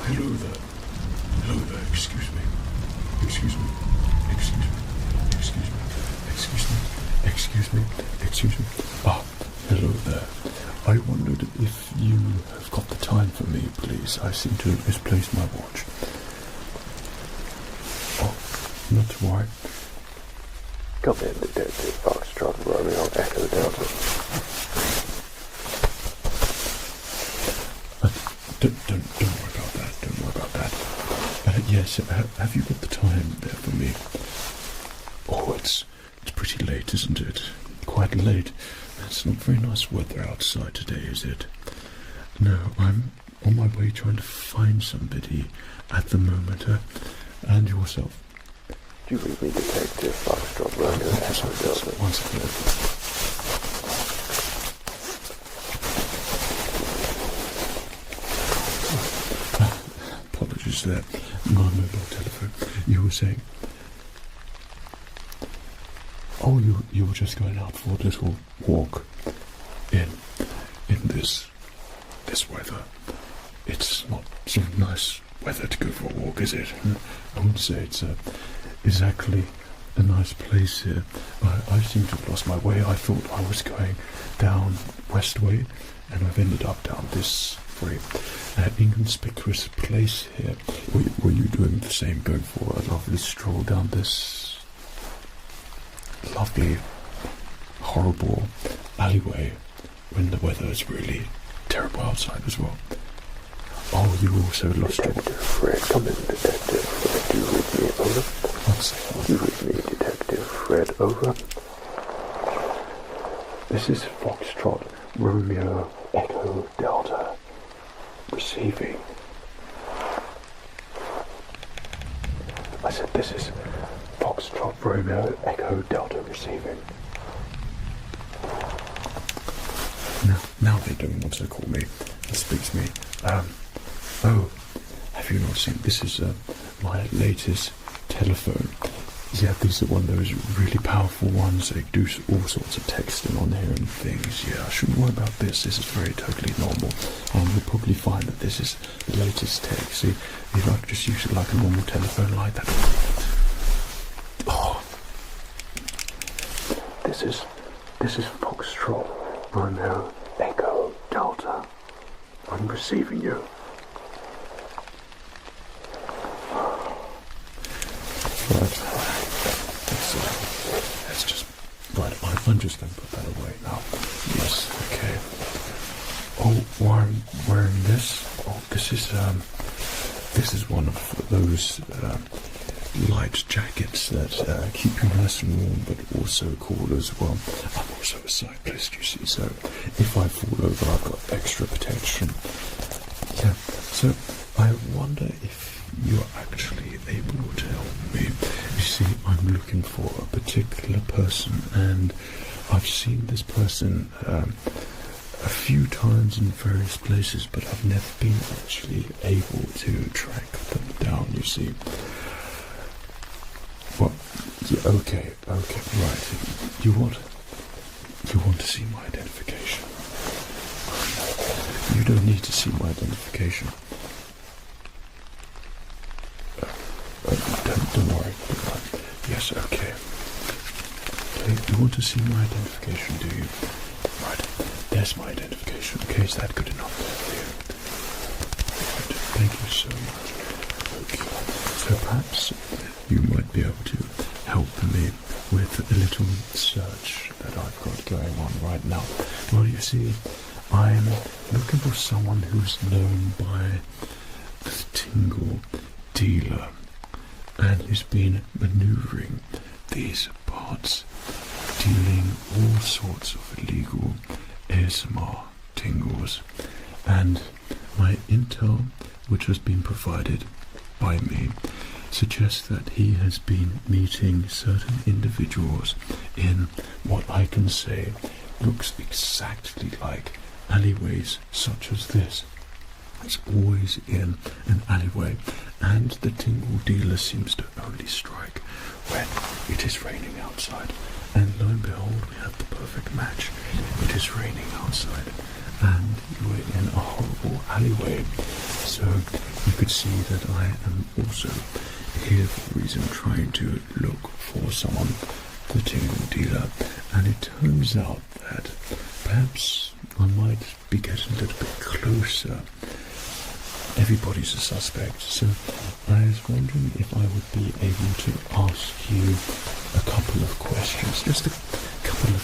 hello there. Hello there. Excuse me. Excuse me. Excuse me. Excuse me. Excuse me. Excuse me. Excuse me. Ah, hello there. I wondered if you have got the time for me, please. I seem to have misplaced my watch. Oh, not to worry. Come in, Detective Foxtrot, Romeo, Echo Delta. Don't worry about that. Don't worry about that. Yes, have you got the time there for me? Oh, it's pretty late, isn't it? Quite late. It's not very nice weather outside today, is it? No, I'm on my way trying to find somebody at the moment. And yourself? Do you read me, Detective Foxtrot, Romeo, Echo Delta? One second. Apologies there. My mobile telephone. You were saying? Oh, you were just going out for a little walk in this weather. It's not sort of nice weather to go for a walk, is it? I wouldn't say it's exactly a nice place here. I seem to have lost my way. I thought I was going down Westway, and I've ended up down this very inconspicuous place here. Were you doing the same, going for a lovely stroll down this lovely, horrible alleyway when the weather is really terrible outside as well? Oh, you also lost your... Detective Fred, come in, Detective Fred. Do you read me, over? Do you read me, Detective Fred, over? This is Foxtrot, Romeo, Echo, Delta. Receiving. I said this is Foxtrot, Romeo, Echo, Delta, receiving. Now they don't want to call me and speak to me. Oh, have you not seen? This is my latest telephone. Yeah, these are one of those really powerful ones. They do all sorts of texting on here and things. Yeah, I shouldn't worry about this. This is very totally normal. You'll probably find that this is the latest tech. See, if I could just use it like a normal telephone like that. Oh, this is Foxtrot, Romeo, Echo, Delta. I'm receiving you. Right. Let's just... Right, I'm just going to put that away now. Yes, okay. Oh, why I'm wearing this? Oh, this is one of those light jackets that keep you nice and warm, but also cool as well. I'm also a cyclist, you see, so if I fall over, I've got extra protection. Yeah, so I wonder if you're actually able to help me. You see, I'm looking for a particular person, and I've seen this person a few times in various places, but I've never been actually able to track them down, you see. Well, yeah, okay, right. You want to see my identification? You don't need to see my identification. Don't worry. Yes, okay. You want to see my identification, do you? Right, there's my identification. Okay, is that good enough for you? Right, thank you so much. Okay, so perhaps you might be able to help me with a little search that I've got going on right now. Well, you see, I'm looking for someone who's known by the Tingle Dealer, and who's been manoeuvring these parts, dealing all sorts of illegal ASMR tingles. And my intel, which has been provided by me, suggests that he has been meeting certain individuals in what I can say looks exactly like alleyways such as this. It's always in an alleyway, and the Tingle Dealer seems to only strike when it is raining outside. And lo and behold, we have the perfect match. It is raining outside, and we're in a horrible alleyway. So you could see that I am also here for a reason, trying to look for someone, the tingle dealer, and it turns out that perhaps I might be getting a little bit closer. Everybody's a suspect, so I was wondering if I would be able to ask you a couple of questions, just a couple of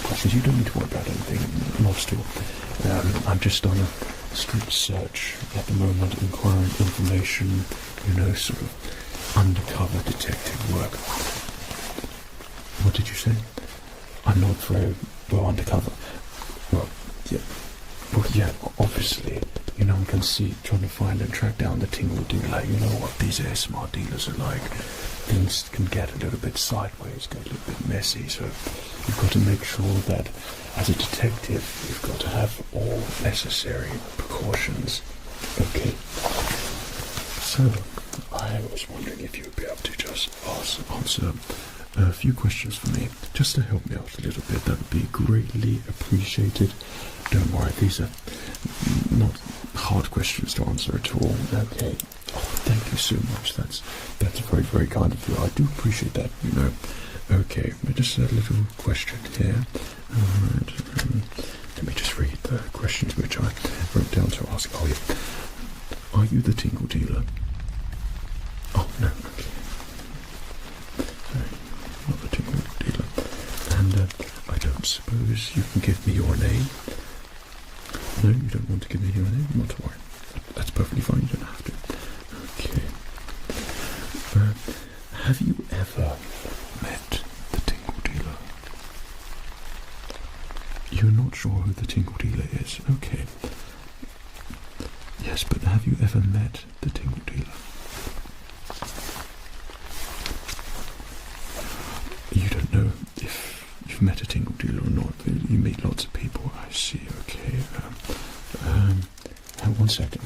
questions. You don't need to worry about anything, not at all. I'm just on a street search at the moment, inquiring information, sort of undercover detective work. What did you say? I'm not very well undercover. Well, yeah, obviously, I can see trying to find and track down the tingle dealer. You know what these ASMR dealers are like. Things can get a little bit sideways, get a little bit messy, so you've got to make sure that as a detective, you've got to have all necessary precautions. Okay. So, I was wondering if you would be able to just answer a few questions for me, just to help me out a little bit. That would be greatly appreciated. Don't worry, these are not hard questions to answer at all. Okay. Oh, thank you so much. That's very, very kind of you. I do appreciate that, Okay, just a little question here. Alright, let me just read the questions which I wrote down to ask. Oh, yeah. Are you the tingle dealer? Oh, no, okay. Sorry, not the tingle dealer. And I don't suppose you can give me your name? No, you don't want to give me your name? Not to worry. That's perfectly fine, you don't have to. Okay. Have you ever met the tingle dealer? You're not sure who the tingle dealer is? Okay. Yes, but have you ever met the tingle dealer? You don't know if you've met a tingle dealer or not. You meet lots of people. I see. Okay. One second.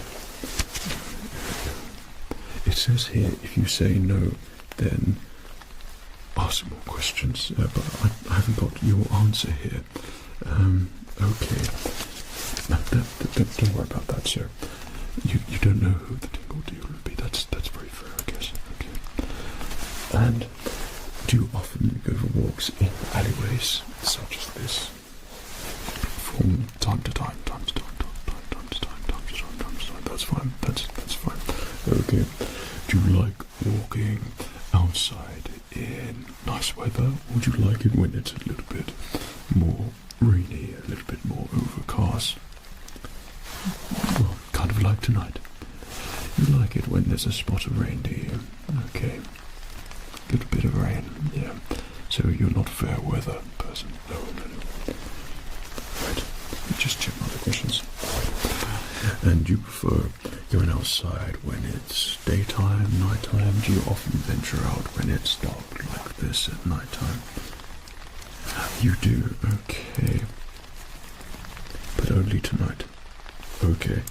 It says here, if you say no, then ask more questions. But I haven't got your answer here. Okay. No, don't worry about that, sir. You don't know who the tingle dealer would be. That's very fair, I guess. Okay. And do you often go for walks in alleyways such as this? From time to time. That's fine. That's fine. Okay. Do you like walking outside in nice weather, or do you like it when it's a little bit more rainy, a little bit more overcast? Well, kind of like tonight. You like it when there's a spot of rain, do you? Okay. A little bit of rain, yeah. So you're not a fair weather person? No. Right. Just check my other questions. And do you prefer going outside when it's daytime, nighttime? Do you often venture out when it's dark like this at nighttime? You do, okay. But only tonight. Okay.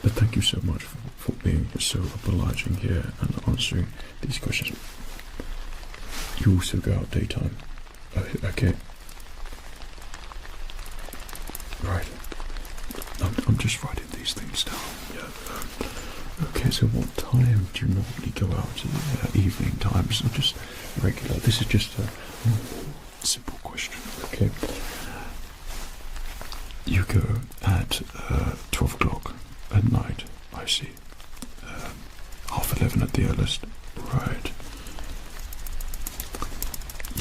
But thank you so much for being so obliging here and answering these questions. You also go out daytime. Okay. Right. I'm just writing these things down. Yeah. Okay, so what time do you normally go out? Evening times or just regular? This is just a simple question. Okay. You go at 12 o'clock at night, I see. 11:30 at the earliest. Right.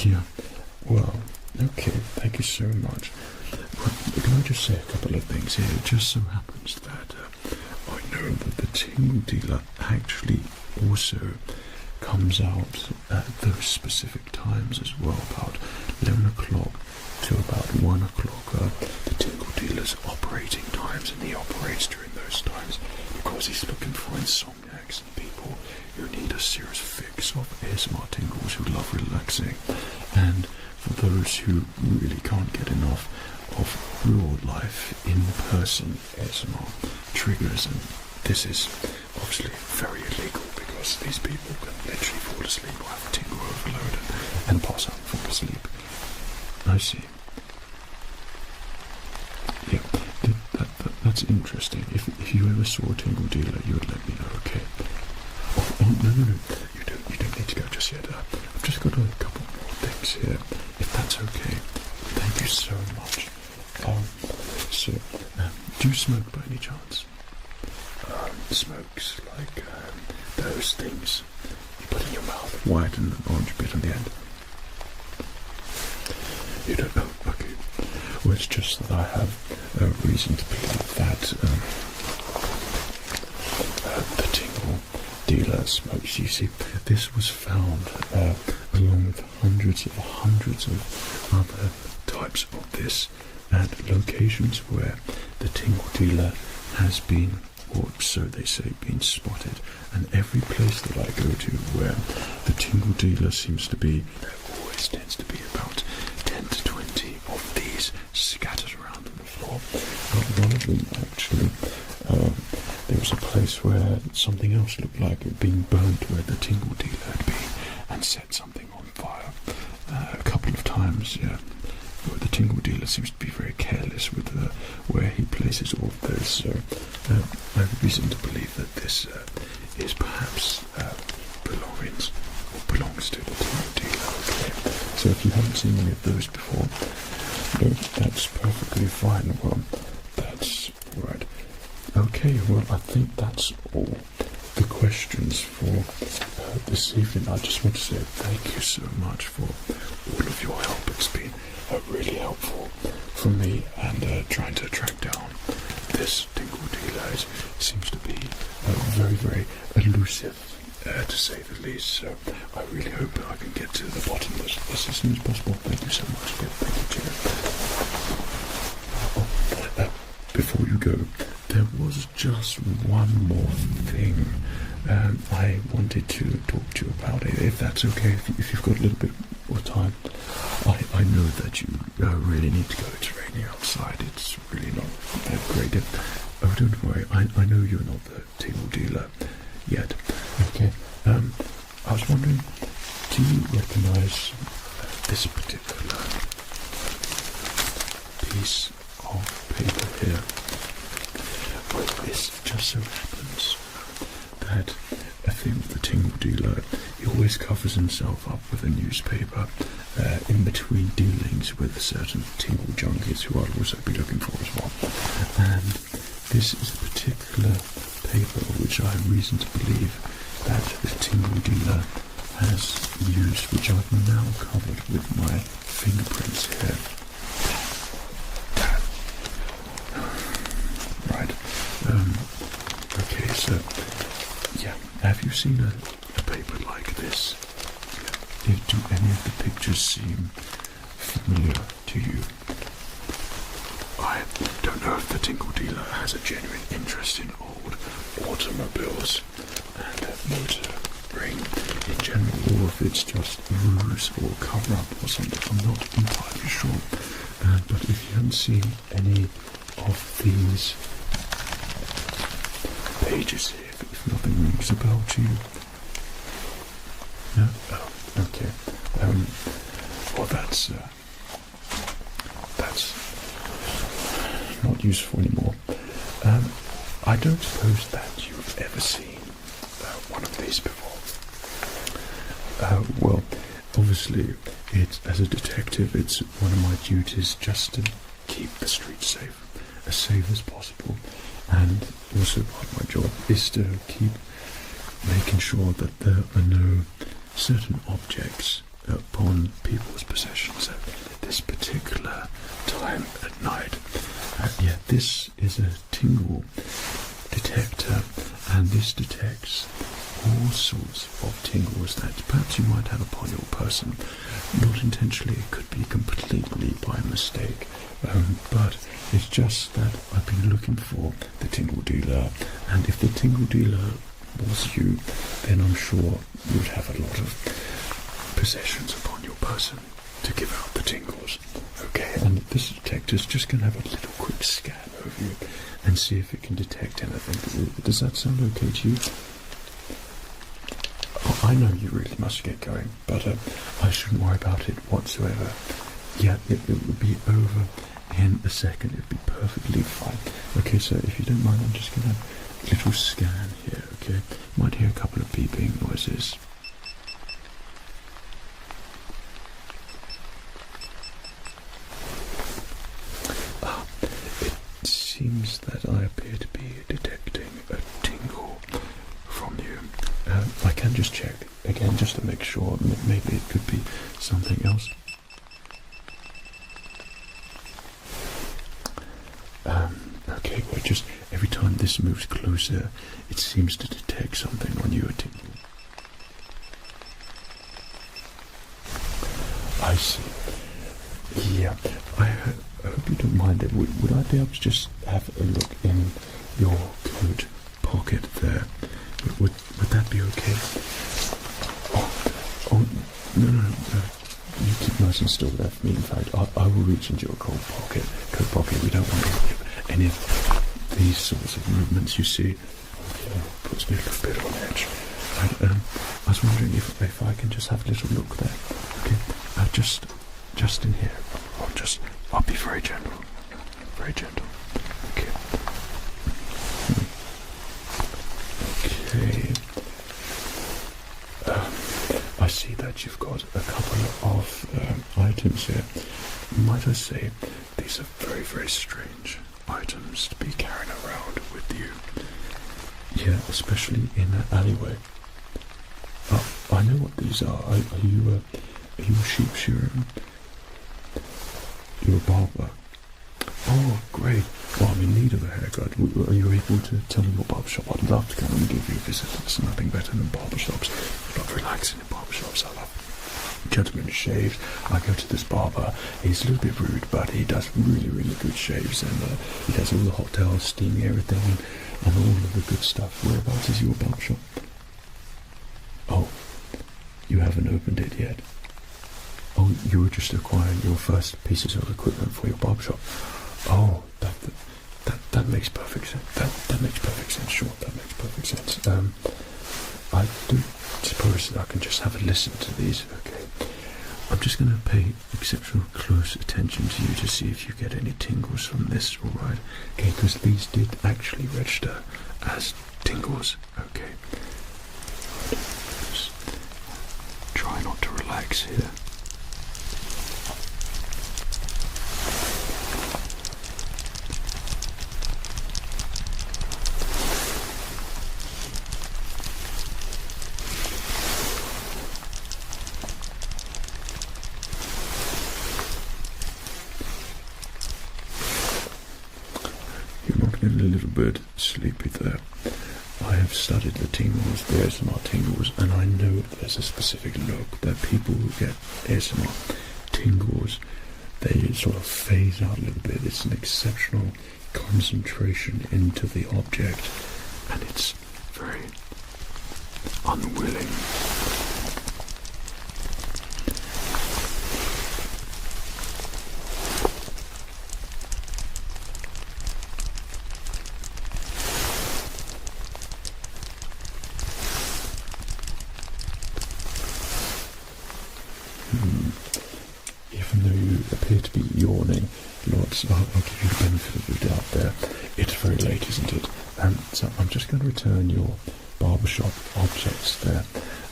Yeah. Well, okay, thank you so much. Can I just say a couple of things here? It just so happens that I know that the tingle dealer actually also comes out at those specific times as well, about 11 o'clock to about 1 o'clock. The tingle dealer's operating times, and he operates during those times because he's looking for insomniacs and people who need a serious fix of ASMR tingles, who love relaxing, and for those who really can't get enough of real life in-person ASMR triggers. And this is obviously very illegal because these people can literally fall asleep or have a tingle overload and pass out and fall asleep. I see. that's interesting. If you ever saw a tingle dealer, you would let me know, okay? Oh, no. You don't need to go just yet. I've just got a couple more things here, if that's okay. Thank you so much. So, do you smoke by any chance? Smokes like those things you put in your mouth, white and an orange bit on the end. You don't know? Okay. Well, it's just that I have a reason to believe that the tingle dealer smokes. You see, this was found along with hundreds of other types of this at locations where the tingle dealer has been, or so they say, been spotted. And every place that I go to where the tingle dealer seems to be, there always tends to be about 10 to 20 of these scattered around on the floor. One of them actually, there was a place where something else looked like it being burnt where the tingle dealer had been and set something on fire. A couple of times, yeah. The tingle dealer seems to be very careless with where he places all of those, so I have reason to believe that this is perhaps belongs to the tingle dealer. Okay. So if you haven't seen any of those before, no, that's perfectly fine. Well, that's right. Okay, well, I think that's all the questions for this evening. I just want to say thank you so much for all of your help. It's been really helpful for me, and trying to track down this tingle dealer seems to be very, very elusive, to say the least. So I really hope I can get to the bottom of this as soon as possible. Thank you so much. Thank you, Chair. Before you go, there was just one more thing I wanted to talk to you about, if that's okay, if you've got a little bit more time. I know that you really need to go. It's raining outside. It's really not that great. Oh, don't worry. I know you're not the tingle dealer yet. Okay. I was wondering, do you recognise this particular piece of paper here? Well, this just so happens that I think the tingle dealer, he always covers himself up with a newspaper in between dealings with certain tingle junkies who I'll also be looking for as well. And this is a particular paper which I have reason to believe that the tingle dealer has used, which I've now covered with my fingerprints here. Right. Okay, so yeah, have you seen a paper like this? Do any of the pictures seem familiar to you? I don't know if the tingle dealer has a genuine interest in old automobiles and motoring in general, or if it's just ruse or cover up or something. I'm not entirely sure. But if you haven't seen any of these pages here, if nothing rings a bell to you. No? Oh, okay. Well, that's not useful anymore. I don't suppose that you've ever seen one of these before. Well, obviously, as a detective, it's one of my duties just to keep the streets safe, as safe as possible, and also part of my job is to keep making sure that there are no certain objects upon people's possessions at this particular time at night. Yeah, this is a tingle detector, and this detects all sorts of tingles that perhaps you might have upon your person. Not intentionally, it could be completely by mistake, but it's just that I've been looking for the tingle dealer, and if the tingle dealer was you, then I'm sure you would have a lot of possessions upon your person to give out the tingles. Okay, and this detector's just going to have a little quick scan over you and see if it can detect anything. Does that sound okay to you? Oh, I know you really must get going, but I shouldn't worry about it whatsoever. Yeah, it will be over in a second. It'll be perfectly fine. Okay, so if you don't mind, I'm just gonna little scan here. Okay, you might hear a couple of beeping noises. It seems that I appear to be detecting a tingle from you. I can just check again just to make sure. Maybe it could be something else. Okay, well, just every time this moves closer, it seems to detect something on you, a tingle. I see. Yeah, I hope you don't mind it. Would I be able to just have a look in your coat pocket there? Would that be okay? Oh, no. You keep nice and still there for me. In fact, I will reach into your coat pocket. We don't want any of these sorts of movements. You see, puts me a little bit on edge. I was wondering if I can just have a little look there. Okay, just in here. I'll be very gentle. Very gentle. Okay. Okay. I see that you've got a couple of items here. Might I say, these are very, very strange items to be carrying around with you. Yeah, especially in an alleyway. I know what these are. Are you a sheep shearer? You're a barber. Oh, great. Well, I'm in need of a haircut. Are you able to tell me your barbershop? I'd love to come and give you a visit. There's nothing better than barbershops. I love relaxing in barbershops. I love gentlemen shaves. I go to this barber. He's a little bit rude, but he does really, really good shaves. And he does all the hot towels, steaming everything, and all of the good stuff. Whereabouts is your barbershop? Oh, you haven't opened it yet. Oh, you were just acquiring your first pieces of equipment for your barbershop. Oh, that makes perfect sense. That makes perfect sense. Sure, that makes perfect sense. I do suppose that I can just have a listen to these. Okay, I'm just going to pay exceptional close attention to you to see if you get any tingles from this. All right? Okay, because these did actually register as tingles. Okay. Just try not to relax here. A little bit sleepy there. I have studied the tingles, the ASMR tingles, and I know there's a specific look that people who get ASMR tingles, they sort of phase out a little bit. It's an exceptional concentration into the object, and it's very unwilling. Even though you appear to be yawning lots, I'll give you the benefit of the doubt there. It's very late, isn't it? So I'm just going to return your barbershop objects there,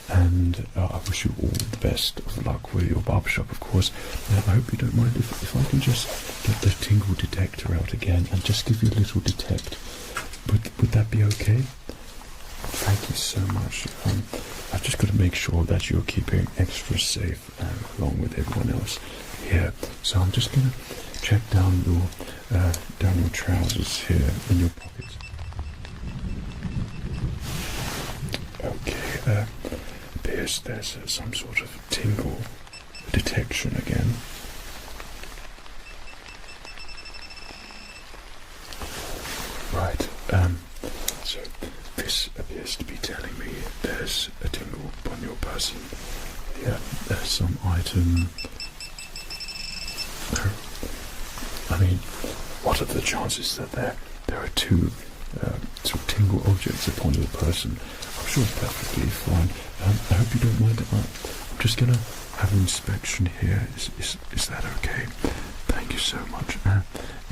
and I wish you all the best of luck with your barbershop, of course. I hope you don't mind if I can just get the tingle detector out again and just give you a little detect. Would that be okay? Thank you so much. I've just got to make sure that you're keeping extra safe along with everyone else here. So I'm just going to check down your trousers here in your pockets. Okay, appears there's some sort of tingle detection again. Right, so this appears to be telling me there's a tingle upon your person. Yeah, there's some item. I mean, what are the chances that there are two sort of tingle objects upon your person? I'm sure it's perfectly fine. I hope you don't mind. I'm just gonna have an inspection here. Is that okay? Thank you so much. In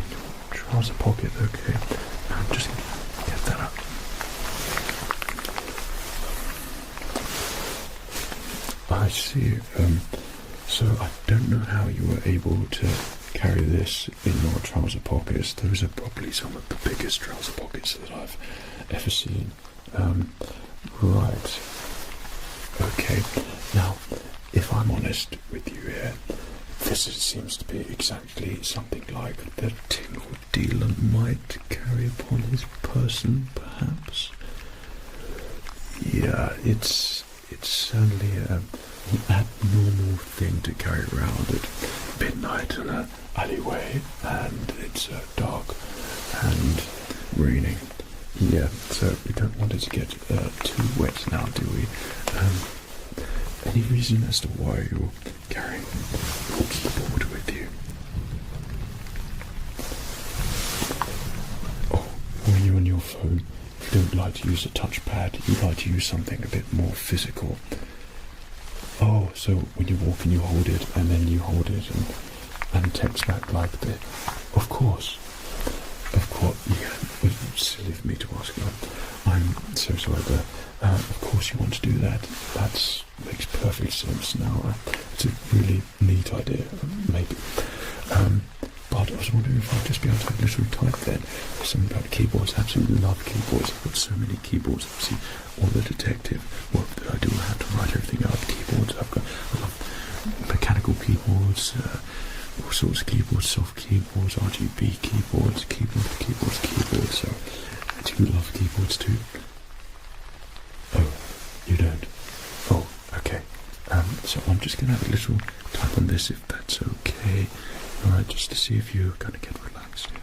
your trouser pocket, okay. I'm just going to get that up. I see. So I don't know how you were able to carry this in your trouser pockets. Those are probably some of the biggest trouser pockets that I've ever seen. Right. Okay. Now, if I'm honest with you here, seems to be exactly something like the tingle dealer might carry upon his person, perhaps. Yeah, it's certainly an abnormal thing to carry around at midnight in an alleyway, and it's dark and raining. Yeah, so we don't want it to get too wet now, do we? Any reason as to why you're carrying your keyboard with you? Oh, when you're on your phone, you don't like to use a touchpad, you like to use something a bit more physical. Oh, so when you're walking you hold it, and then you hold it and text back like this. Of course, yeah, it was silly of me to ask that. I'm so sorry, but of course you want to do that. That makes perfect sense now. It's a really neat idea, maybe. But I was wondering if I'd just be able to have a little type then. Something about keyboards. I absolutely love keyboards. I've got so many keyboards. Obviously, all the detective work that I do, I have to write everything out. Keyboards. I love mechanical keyboards, all sorts of keyboards, soft keyboards, RGB keyboards, keyboards. So I do love keyboards too. Oh, you don't? Oh, okay. So I'm just going to have a little tap on this, if that's okay. Alright, just to see if you're going to get relaxed here.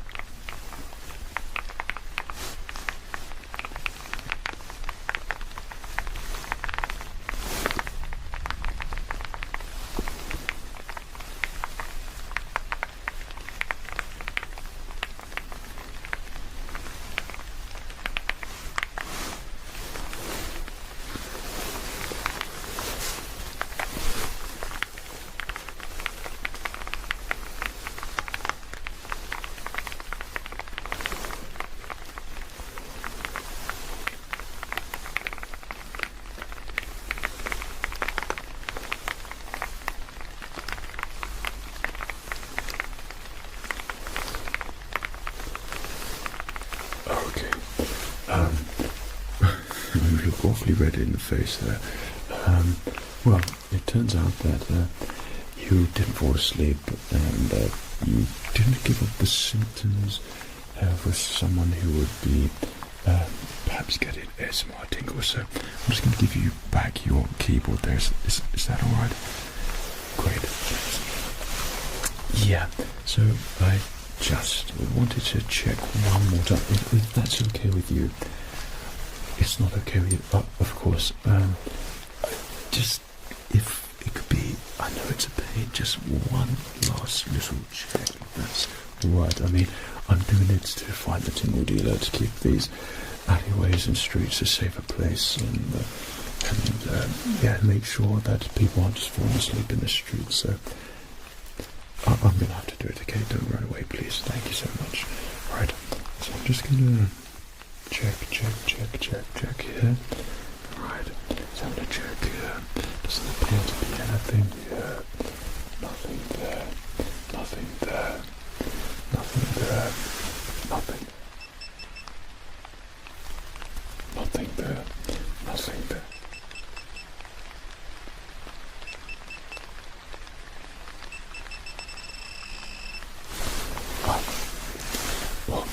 You look awfully red in the face there. Well, it turns out that you didn't fall asleep and you didn't give up the symptoms with someone who would be perhaps getting ASMR tingles. So I'm just going to give you back your keyboard there. Is that alright? Great. Yeah, so I just wanted to check one more time if that's okay with you. It's not okay with you, of course. Just if it could be, I know it's a pain, just one last little check, if that's right. I mean, I'm doing it to find the tingle dealer, to keep these alleyways and streets a safer place, and yeah, make sure that people aren't just falling asleep in the streets. So I'm going to have to do it, okay? Don't run away, please. Thank you so much. Right, so I'm just going to check here. Right, so I'm going to check here. Doesn't appear to be anything here. Nothing there. Nothing there. Nothing there. Nothing. Nothing there. Nothing there. Well,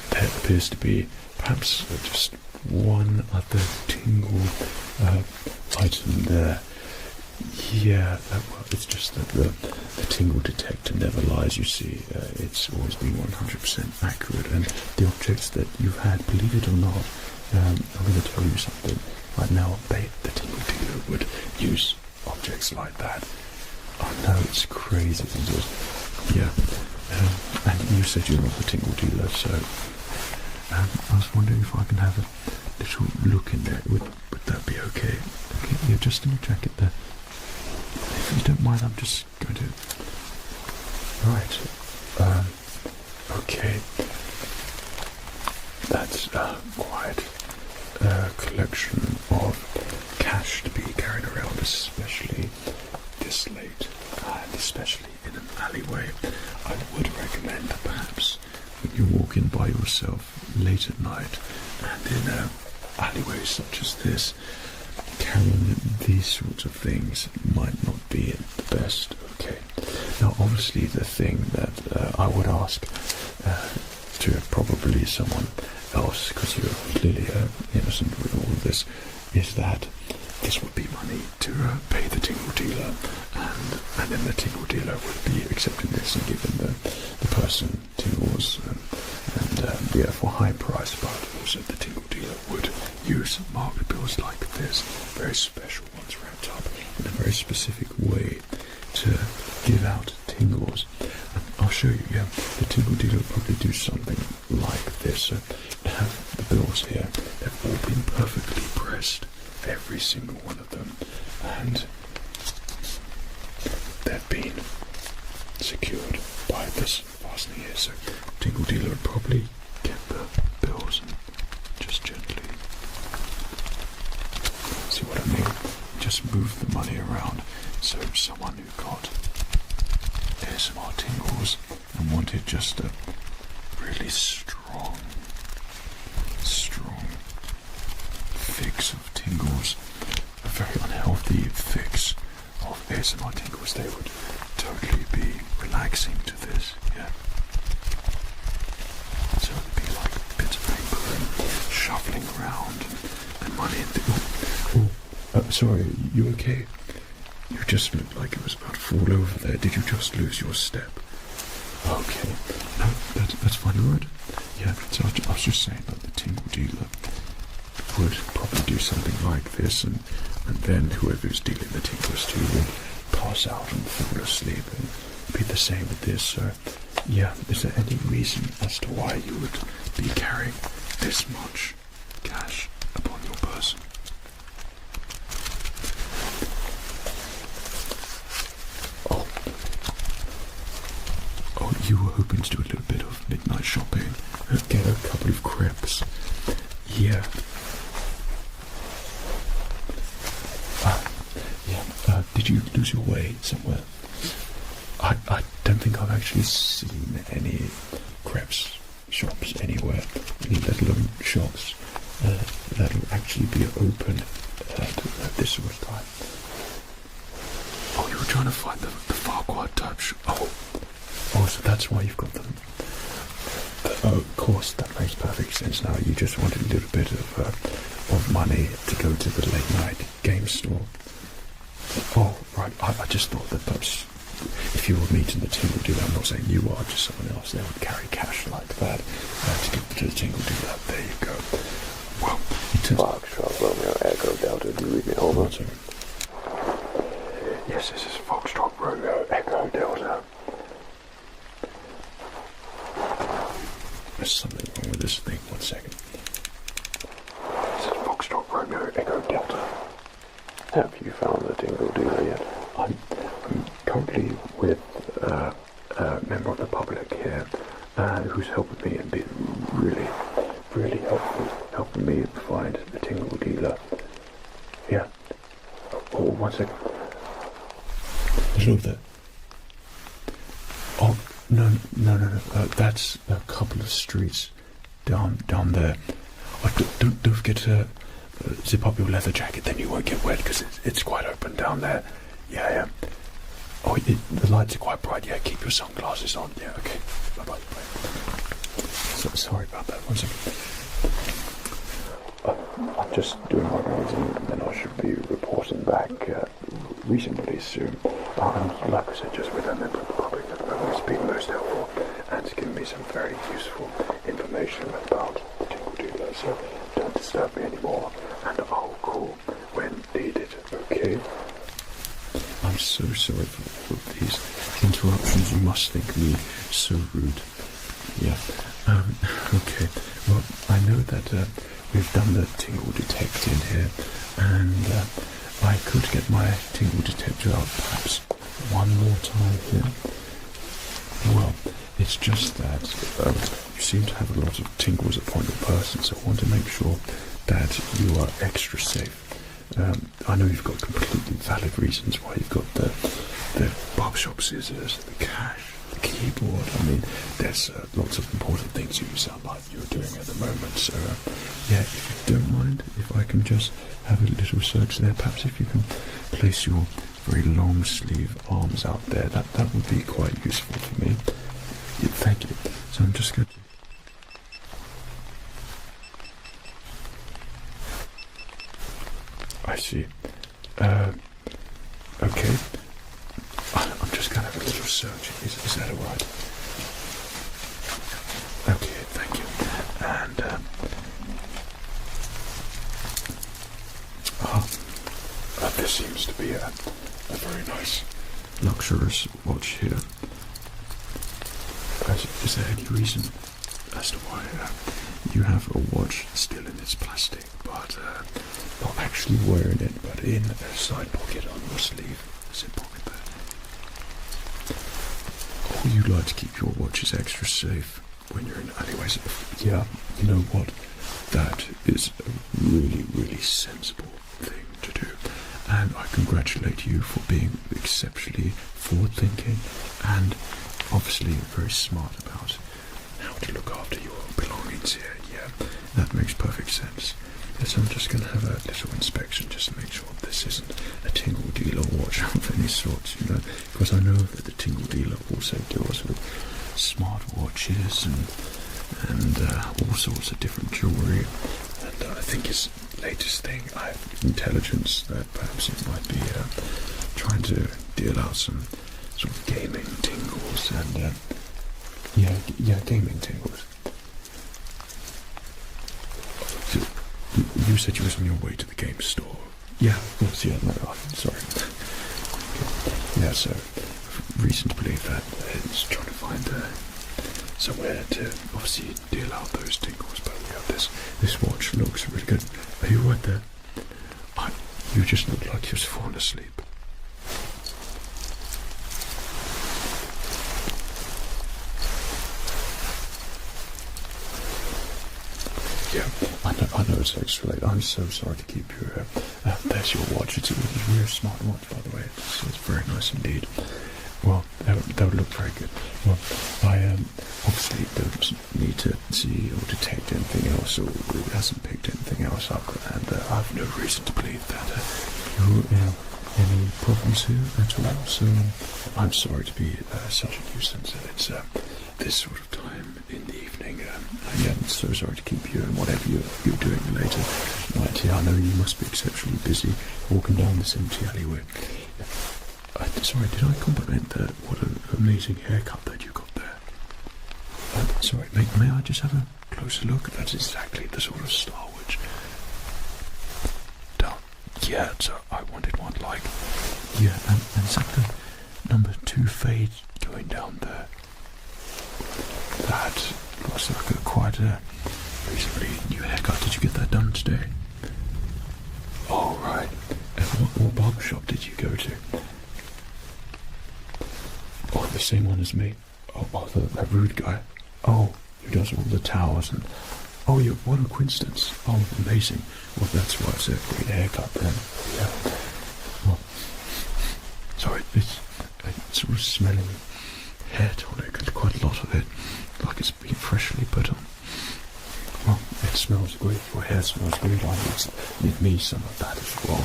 there appears to be perhaps just one other tingle item there. Yeah, well, it's just that the tingle detector never lies, you see. It's always been 100% accurate, and the objects that you've had, believe it or not, I'm going to tell you something right now. The tingle dealer would use objects like that. I know, it's crazy, isn't it? Yeah. And you said you're not the tingle dealer, so I was wondering if I can have a little look in there. Would that be okay? Okay, you're just in your jacket there. If you don't mind, I'm just going to Right. Okay. That's quite a collection of cash to be carried around, especially this late, and especially in an alleyway. I would recommend perhaps when you walk in by yourself late at night and in alleyways such as this, carrying these sorts of things might not be the best. Okay. Now, obviously, the thing that I would ask to probably someone else, because you're clearly innocent with all of this, is that this would be money to pay the tingle dealer, and then the tingle dealer would be accepting this and giving the person tingles and for high price, but also the tingle dealer would use market bills like this, very special ones wrapped up in a very specific way to give out tingles. And I'll show you, the tingle dealer would probably do something like this. So you have the bills here, they've all been perfectly pressed, every single one of them, and they've been secured by this fastening here. So tingle dealer would probably get the bills and just gently, see what I mean, just move the money around. So someone who got ASMR tingles and wanted just a really strong fix of tingles, a very unhealthy fix of ASMR tingles, they would totally be relaxing to this, yeah. So it would be like bits of paper and shuffling around and money and sorry, you okay? You just looked like it was about to fall over there. Did you just lose your step? Okay. No, that's fine, alright? Yeah, so I was just saying that the tingle dealer would probably do something like this, and then whoever's dealing the tingles to would pass out and fall asleep, and be the same with this. So, yeah, is there any reason as to why you would be carrying this much cash upon your person? Oh, you were hoping to do a little bit of midnight shopping, get a couple of crepes. Yeah. Did you lose your way somewhere? I don't think I've actually seen any crepes shops anywhere, let alone shops that'll actually be open at this sort of time. Oh, you were trying to find the Farquhar touch. Oh, so that's why you've got them. Oh, of course, that makes perfect sense now. You just wanted a little bit of money to go to the late night game store. Oh, right. I just thought that perhaps if you were meeting the tingle dealer, I'm not saying you are, just someone else, they would carry cash like that to give to the tingle dealer. There you go. Well, Foxtrot, Romeo, Echo, Delta, do you read me over? Yes, this is Foxtrot, Romeo, Echo, Delta. There's something wrong with this thing. 1 second. This is Foxtrot, Romeo, Echo, Delta. Have you found the tingle dealer yet? I'm currently with a member of the public here who's helping me and been really, really helpful, helping me find the tingle dealer. Yeah. Oh, 1 second. Hello there. Oh, no. That's a couple of streets down there. Oh, don't forget to zip up your leather jacket, then you won't get wet because it's quite open down there. Yeah. Oh, the lights are quite bright. Yeah, keep your sunglasses on. Yeah, okay. Bye. So, sorry about that. 1 second. I'm just doing my rounds and then I should be reporting back reasonably soon. Like I said, just with a member of the public at the moment, it's been most helpful and it's given me some very useful information about the tingle dealer. So don't disturb me anymore, and I'll call when needed. Okay. I'm so sorry for all of these interruptions. You must think me so rude. Yeah. Okay. Well, I know that we've done the tingle detect in here, and I could get my tingle detector out perhaps one more time here. it's just that you seem to have a lot of tingles upon your person, so I want to make sure that you are extra safe. I know you've got completely valid reasons why you've got the barbershop scissors, the cash, the keyboard. I mean, there's lots of important things you sound like you're doing at the moment. So, yeah, if you don't mind, if I can just have a little search there, perhaps if you can place your very long sleeve arms out there, that would be quite useful for me. Yeah, thank you. So I'm just going to... I see. Okay. I'm just going to have a little search. Is that alright? Okay, thank you. And, there seems to be a very nice, luxurious watch here. Is there any reason as to why you have a watch still in its plastic, but not actually wearing it, but in a side pocket on your sleeve? Zip pocket there. Or you like to keep your watches extra safe when you're in alleyways? Yeah, you know what? That is a really, really sensible thing to do. And I congratulate you for being exceptionally forward-thinking and obviously very smart about how to look after your belongings here. Yeah, that makes perfect sense. Yes, I'm just going to have a little inspection just to make sure this isn't a tingle dealer watch of any sort, you know, because I know that the tingle dealer also deals with smart watches and all sorts of different jewellery. And I think his latest thing, I have intelligence that perhaps it might be trying to deal out some sort of gaming tingles and yeah, gaming tingles. So, you said you was on your way to the game store. Yeah, of course. Yeah, no, I'm sorry. Okay. Yeah, so reason to believe that is trying to find somewhere to obviously deal out those tingles. But yeah, this watch looks really good. Are you right there? You just look like you're falling asleep. Yeah, I know it's extra late. I'm so sorry to keep you here. There's your watch. It's a really smart watch, by the way. It's very nice indeed. Well, that would look very good. Well, I obviously don't need to see or detect anything else, or it hasn't picked anything else up, and I have no reason to believe that you're in any problems here at all. So I'm sorry to be such a nuisance, and it's this sort of time in the evening. I'm so sorry to keep you and whatever you're doing later. Right here, I know you must be exceptionally busy walking down this empty alleyway. Sorry, did I compliment that? What an amazing haircut that you got there. Sorry, may I just have a closer look? That's exactly the sort of style which... Yeah, so I wanted one like... Yeah, and is that the number 2 fade going down there? That looks like quite a reasonably new haircut. Did you get that done today? Oh, right. And what barber shop did you go to? Oh, the same one as me. Oh, that rude guy. Oh, who does all the towers and... Oh, what a coincidence. Oh, amazing. Well, that's why it's a great haircut then. Yeah. Well, sorry, it's sort of smelling hair tonic. Quite a lot of it. Like it's been freshly put on. Well, it smells great. Your hair smells great. I need me some of that as well.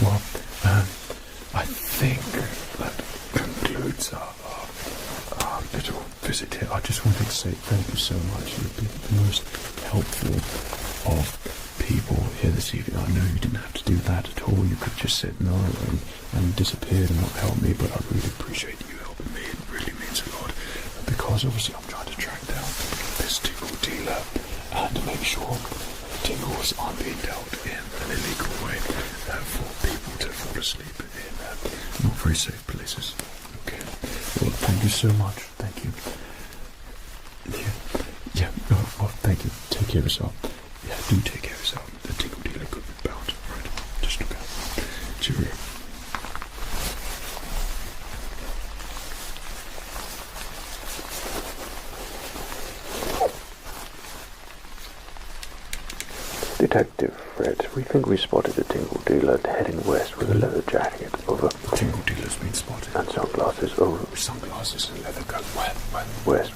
Well, I think that concludes our little visit here. I just wanted to say thank you so much. You've been the most helpful of people here this evening. I know you didn't have to do that at all. You could just said no and disappeared and not help me, but I really appreciate you helping me. It really means a lot. Because obviously I'm trying to track down this tingle dealer and to make sure tingles aren't being dealt in an illegal way for people to fall asleep in not very safe places. Okay. Well, thank you so much. Thank you. Yeah. Well, thank you. Take care of yourself. Yeah, do take care of yourself. The tingle dealer could be bound. Right. Just look out. Cheerio. Detective Fred, we think we spotted a tingle dealer heading west with a leather jacket. Over. The tingle dealer's been spotted. And sunglasses. Over. Sunglasses and leather coat. Where? West.